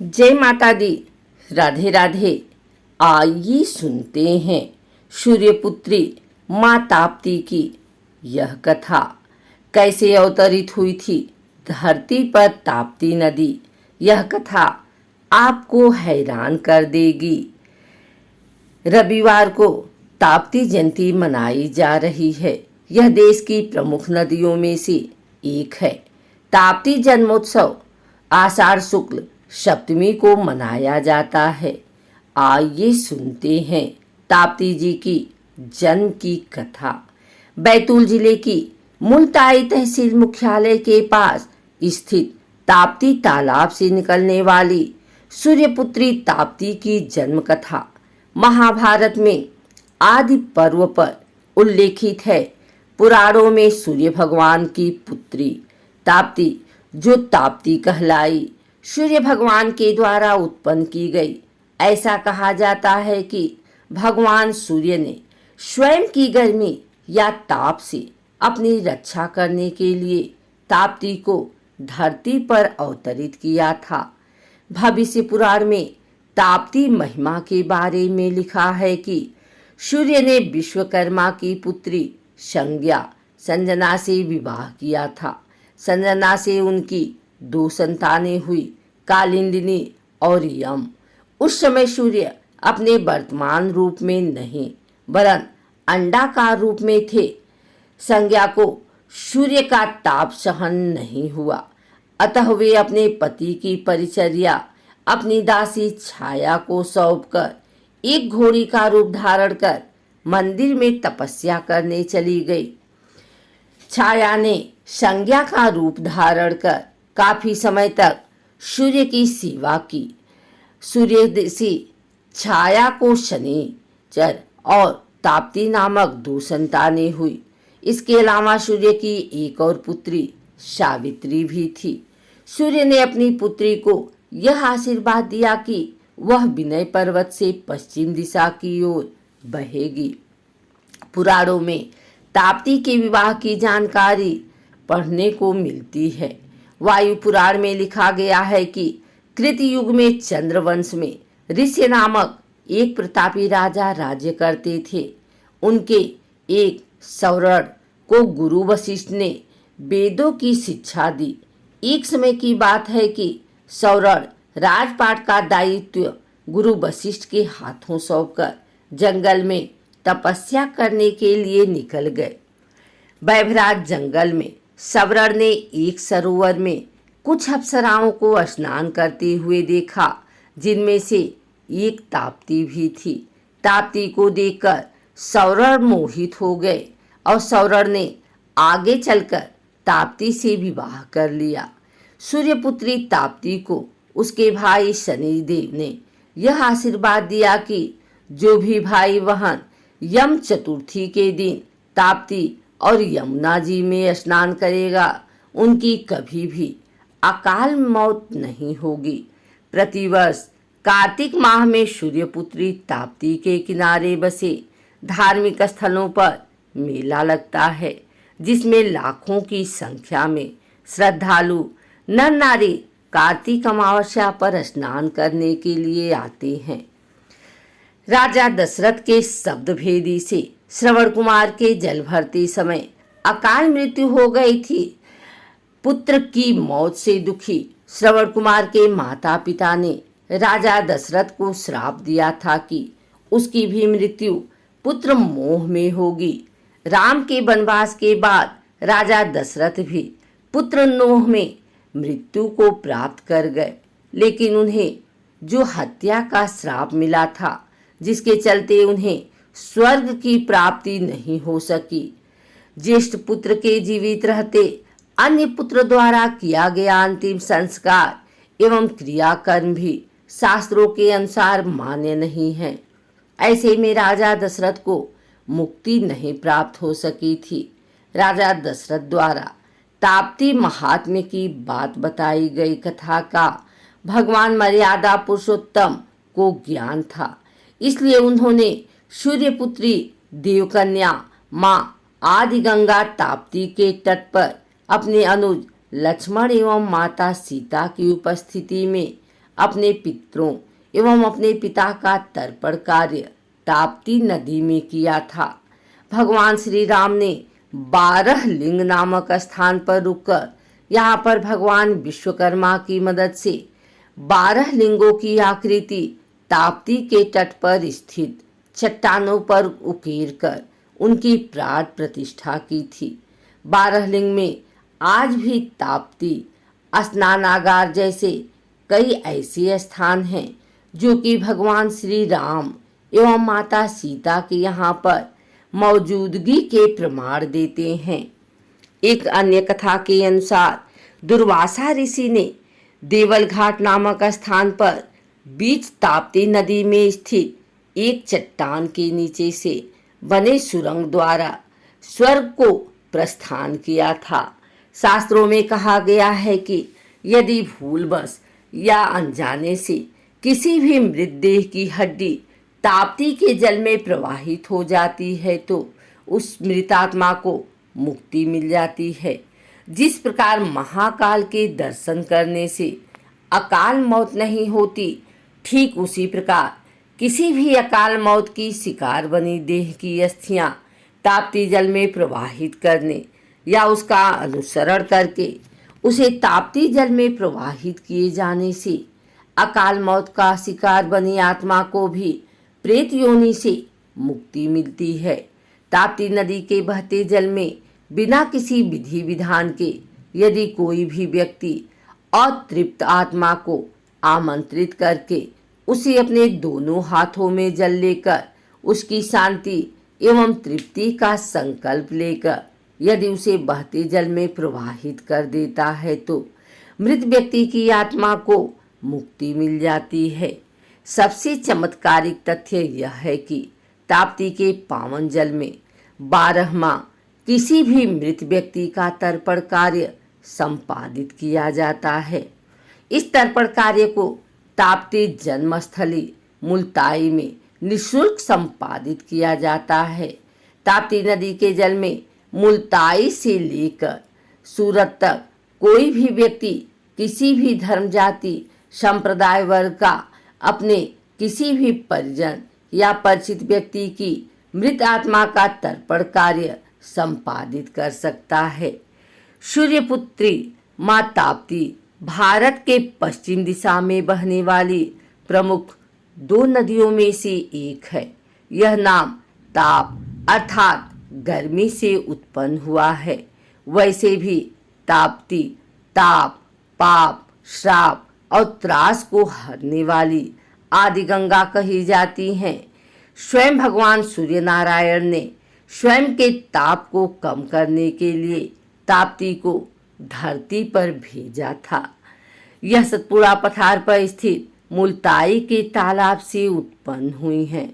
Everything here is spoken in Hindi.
जय माता दी। राधे राधे। आइए सुनते हैं सूर्यपुत्री माँ ताप्ती की यह कथा। कैसे अवतरित हुई थी धरती पर ताप्ती नदी। यह कथा आपको हैरान कर देगी। रविवार को ताप्ती जयंती मनाई जा रही है। यह देश की प्रमुख नदियों में से एक है। ताप्ती जन्मोत्सव आषाढ़ शुक्ल सप्तमी को मनाया जाता है। आइए सुनते हैं ताप्ती जी की जन्म की कथा। बैतूल जिले की मुल्ताई तहसील मुख्यालय के पास स्थित ताप्ती तालाब से निकलने वाली सूर्यपुत्री ताप्ती की जन्म कथा महाभारत में आदि पर्व पर उल्लेखित है। पुराणों में सूर्य भगवान की पुत्री ताप्ती, जो ताप्ती कहलाई, सूर्य भगवान के द्वारा उत्पन्न की गई। ऐसा कहा जाता है कि भगवान सूर्य ने स्वयं की गर्मी या ताप से अपनी रक्षा करने के लिए ताप्ती को धरती पर अवतरित किया था। भविष्य पुराण में ताप्ती महिमा के बारे में लिखा है कि सूर्य ने विश्वकर्मा की पुत्री संजना से विवाह किया था। संजना से उनकी 2 संतानें हुई, कालिंदिनी और यम। उस समय सूर्य अपने वर्तमान रूप में नहीं वरन अंडाकार रूप में थे। संज्ञा को सूर्य का ताप सहन नहीं हुआ, अतः वे अपने पति की परिचर्या अपनी दासी छाया को सौंपकर एक घोड़ी का रूप धारण कर मंदिर में तपस्या करने चली गई। छाया ने संज्ञा का रूप धारण कर काफी समय तक सूर्य की सेवा की। सूर्य से छाया को शनिचर और ताप्ती नामक 2 संतानें हुई। इसके अलावा सूर्य की एक और पुत्री सावित्री भी थी। सूर्य ने अपनी पुत्री को यह आशीर्वाद दिया कि वह विनय पर्वत से पश्चिम दिशा की ओर बहेगी। पुराणों में ताप्ती के विवाह की जानकारी पढ़ने को मिलती है। वायु पुराण में लिखा गया है कि कृत युग में चंद्रवंश में ऋष्य नामक एक प्रतापी राजा राज्य करते थे। उनके एक सौरढ़ को गुरु वशिष्ठ ने वेदों की शिक्षा दी। एक समय की बात है कि सौरढ़ राजपाट का दायित्व गुरु वशिष्ठ के हाथों सौंपकर जंगल में तपस्या करने के लिए निकल गए। वैभराज जंगल में सौरढ़ ने एक सरोवर में कुछ अप्सराओं को स्नान करते हुए देखा, जिनमें से एक ताप्ती भी थी। ताप्ती को देखकर सौरढ़ मोहित हो गए और सौरढ़ ने आगे चलकर ताप्ती से विवाह कर लिया। सूर्यपुत्री ताप्ती को उसके भाई शनिदेव ने यह आशीर्वाद दिया कि जो भी भाई बहन यम चतुर्थी के दिन ताप्ती और यमुना जी में स्नान करेगा, उनकी कभी भी अकाल मौत नहीं होगी। प्रतिवर्ष कार्तिक माह में सूर्यपुत्री ताप्ती के किनारे बसे धार्मिक स्थलों पर मेला लगता है, जिसमें लाखों की संख्या में श्रद्धालु नर नारी कार्तिक अमावस्या पर स्नान करने के लिए आते हैं। राजा दशरथ के शब्द भेदी से श्रवण कुमार के जल भरते समय अकाल मृत्यु हो गई थी। पुत्र की मौत से दुखी श्रवण कुमार के माता पिता ने राजा दशरथ को श्राप दिया था कि उसकी भी मृत्यु पुत्र मोह में होगी। राम के वनवास के बाद राजा दशरथ भी पुत्र नोह में मृत्यु को प्राप्त कर गए, लेकिन उन्हें जो हत्या का श्राप मिला था, जिसके चलते उन्हें स्वर्ग की प्राप्ति नहीं हो सकी। ज्येष्ठ पुत्र के जीवित रहते अन्य पुत्र द्वारा किया गया अंतिम संस्कार एवं क्रियाकर्म भी शास्त्रों के अनुसार मान्य नहीं है। ऐसे में राजा दशरथ को मुक्ति नहीं प्राप्त हो सकी थी। राजा दशरथ द्वारा ताप्ती महात्म्य की बात बताई गई कथा का भगवान मर्यादा पुरुषोत्तम को ज्ञान था, इसलिए उन्होंने सूर्यपुत्री देवकन्या माँ आदि गंगा ताप्ती के तट पर अपने अनुज लक्ष्मण एवं माता सीता की उपस्थिति में अपने पितरों एवं अपने पिता का तर्पण कार्य ताप्ती नदी में किया था। भगवान श्री राम ने 12 लिंग नामक स्थान पर रुककर यहाँ पर भगवान विश्वकर्मा की मदद से 12 लिंगों की आकृति ताप्ती के तट पर स्थित चट्टानों पर उकेर कर उनकी प्राण प्रतिष्ठा की थी। 12 लिंग में आज भी ताप्ती स्नानागार जैसे कई ऐसे स्थान हैं जो कि भगवान श्री राम एवं माता सीता के यहाँ पर मौजूदगी के प्रमाण देते हैं। एक अन्य कथा के अनुसार दुर्वासा ऋषि ने देवल घाट नामक स्थान पर बीच ताप्ती नदी में स्थित एक चट्टान के नीचे से बने सुरंग द्वारा स्वर्ग को प्रस्थान किया था। शास्त्रों में कहा गया है कि यदि भूलवश या अनजाने से किसी भी मृतदेह की हड्डी ताप्ती के जल में प्रवाहित हो जाती है तो उस मृतात्मा को मुक्ति मिल जाती है। जिस प्रकार महाकाल के दर्शन करने से अकाल मौत नहीं होती, ठीक उसी प्रकार किसी भी अकाल मौत की शिकार बनी देह की अस्थियां ताप्ती जल में प्रवाहित करने या उसका अनुसरण करके उसे ताप्ती जल में प्रवाहित किए जाने से अकाल मौत का शिकार बनी आत्मा को भी प्रेत योनि से मुक्ति मिलती है। ताप्ती नदी के बहते जल में बिना किसी विधि विधान के यदि कोई भी व्यक्ति अतृप्त आत्मा को आमंत्रित करके उसे अपने दोनों हाथों में जल लेकर उसकी शांति एवं तृप्ति का संकल्प लेकर यदि उसे बहते जल में प्रवाहित कर देता है तो मृत व्यक्ति की आत्मा को मुक्ति मिल जाती है। सबसे चमत्कारिक तथ्य यह है कि ताप्ती के पावन जल में 12 माह किसी भी मृत व्यक्ति का तर्पण कार्य संपादित किया जाता है। इस तर्पण कार्य को ताप्ती जन्मस्थली मुल्ताई में निःशुल्क संपादित किया जाता है। ताप्ती नदी के जल में मुल्ताई से लेकर सूरत तक कोई भी व्यक्ति किसी भी धर्म जाति संप्रदाय वर्ग का अपने किसी भी परिजन या परिचित व्यक्ति की मृत आत्मा का तर्पण कार्य संपादित कर सकता है। सूर्यपुत्री माँ ताप्ती भारत के पश्चिम दिशा में बहने वाली प्रमुख 2 नदियों में से एक है। यह नाम ताप अर्थात गर्मी से उत्पन्न हुआ है। वैसे भी ताप्ती ताप, पाप, श्राप और त्रास को हरने वाली आदि गंगा कही जाती हैं। स्वयं भगवान सूर्य नारायण ने स्वयं के ताप को कम करने के लिए ताप्ती को धरती पर भेजा था। यह सतपुड़ा पठार पर स्थित मुल्ताई के तालाब से उत्पन्न हुई हैं।